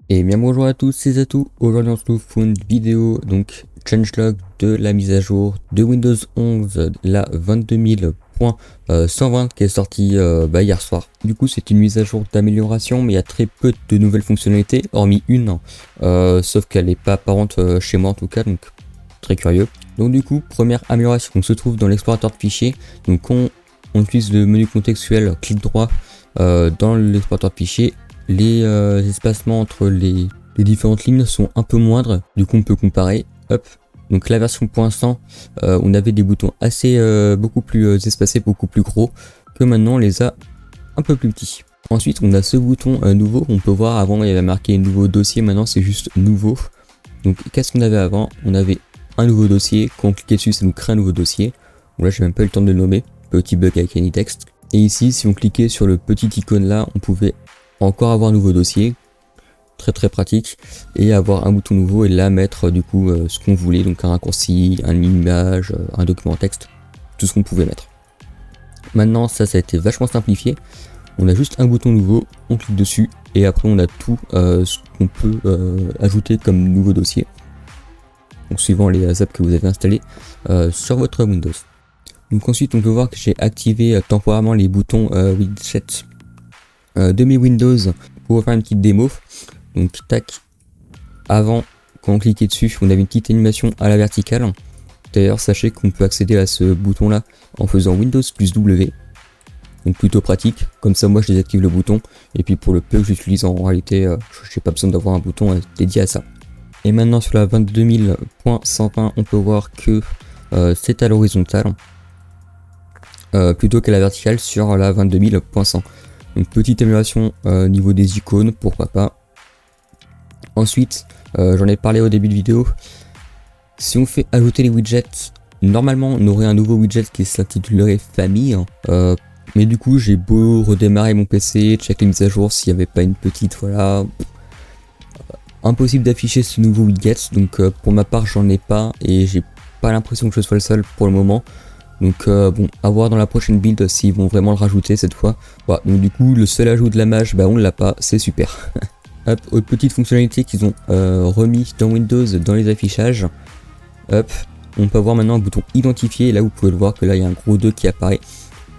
Et bien bonjour à tous, c'est Zatou. Aujourd'hui on se trouve pour une vidéo donc changelog de la mise à jour de Windows 11, la 22000.120 qui est sortie hier soir. Du coup c'est une mise à jour d'amélioration, mais il y a très peu de nouvelles fonctionnalités, hormis une, sauf qu'elle n'est pas apparente chez moi en tout cas, donc très curieux. Donc du coup, première amélioration, on se trouve dans l'explorateur de fichiers. Donc on utilise le menu contextuel, clic droit dans l'explorateur de fichiers. Les espacements entre les différentes lignes sont un peu moindres, du coup on peut comparer. Hop. Donc la version pour l'instant, on avait des boutons assez beaucoup plus espacés, beaucoup plus gros, que maintenant on les a un peu plus petits. Ensuite on a ce bouton nouveau, on peut voir avant il y avait marqué nouveau dossier, maintenant c'est juste nouveau. Donc qu'est-ce qu'on avait avant? On avait un nouveau dossier, quand on cliquait dessus ça nous crée un nouveau dossier. Bon là j'ai même pas eu le temps de le nommer, petit bug avec AnyText. Et ici si on cliquait sur le petit icône là, on pouvait encore avoir un nouveau dossier, très pratique, et avoir un bouton nouveau et là mettre du coup ce qu'on voulait, donc un raccourci, une image, un document texte, tout ce qu'on pouvait mettre. Maintenant ça a été vachement simplifié, on a juste un bouton nouveau, on clique dessus et après on a tout ce qu'on peut ajouter comme nouveau dossier, donc suivant les apps que vous avez installés sur votre Windows. Donc ensuite on peut voir que j'ai activé temporairement les boutons widgets de mes Windows pour faire une petite démo. Donc tac, avant quand on cliquait dessus on avait une petite animation à la verticale. D'ailleurs sachez qu'on peut accéder à ce bouton là en faisant Windows plus W, donc plutôt pratique. Comme ça moi je désactive le bouton et puis pour le peu que j'utilise en réalité j'ai pas besoin d'avoir un bouton dédié à ça. Et maintenant sur la 22000.120 on peut voir que c'est à l'horizontale plutôt qu'à la verticale sur la 22000.100. Donc petite amélioration au niveau des icônes, pourquoi pas. Ensuite, j'en ai parlé au début de vidéo, si on fait ajouter les widgets, normalement on aurait un nouveau widget qui s'intitulerait famille, mais du coup j'ai beau redémarrer mon PC, checker les mises à jour s'il n'y avait pas une petite, voilà, impossible d'afficher ce nouveau widget, donc pour ma part j'en ai pas et j'ai pas l'impression que je sois le seul pour le moment. Donc bon, à voir dans la prochaine build s'ils vont vraiment le rajouter cette fois. Voilà, donc du coup le seul ajout de la mage, bah on l'a pas, c'est super. Hop, autre petite fonctionnalité qu'ils ont remis dans Windows dans les affichages. Hop, on peut avoir maintenant un bouton identifier, et là vous pouvez le voir que là il y a un gros 2 qui apparaît.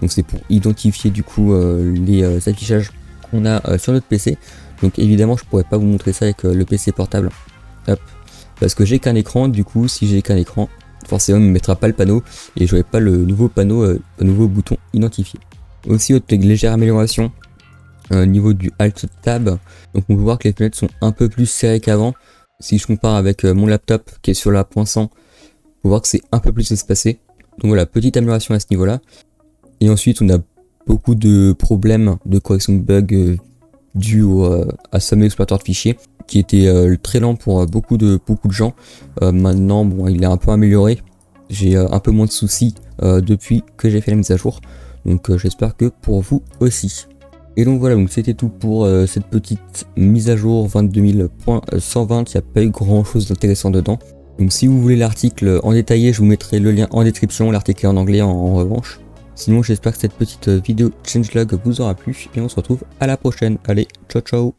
Donc c'est pour identifier du coup les affichages qu'on a sur notre PC. Donc évidemment je pourrais pas vous montrer ça avec le PC portable. Hop, parce que j'ai qu'un écran, du coup si j'ai qu'un écran, forcément, il ne me mettra pas le panneau et je n'aurai pas le nouveau panneau, le nouveau bouton identifié. Aussi, autre légère amélioration au niveau du Alt Tab. Donc, on peut voir que les fenêtres sont un peu plus serrées qu'avant. Si je compare avec mon laptop qui est sur la .100, on peut voir que c'est un peu plus espacé. Donc voilà, petite amélioration à ce niveau-là. Et ensuite, on a beaucoup de problèmes de correction de bugs dus à ce fameux explorateur de fichiers, qui était très lent pour beaucoup de gens. Maintenant bon, il est un peu amélioré, j'ai un peu moins de soucis depuis que j'ai fait la mise à jour, donc j'espère que pour vous aussi. Et donc voilà, donc c'était tout pour cette petite mise à jour 22000.120, il n'y a pas eu grand chose d'intéressant dedans. Donc si vous voulez l'article en détaillé, je vous mettrai le lien en description, l'article est en anglais en revanche. Sinon j'espère que cette petite vidéo changelog vous aura plu et on se retrouve à la prochaine. Allez, ciao ciao.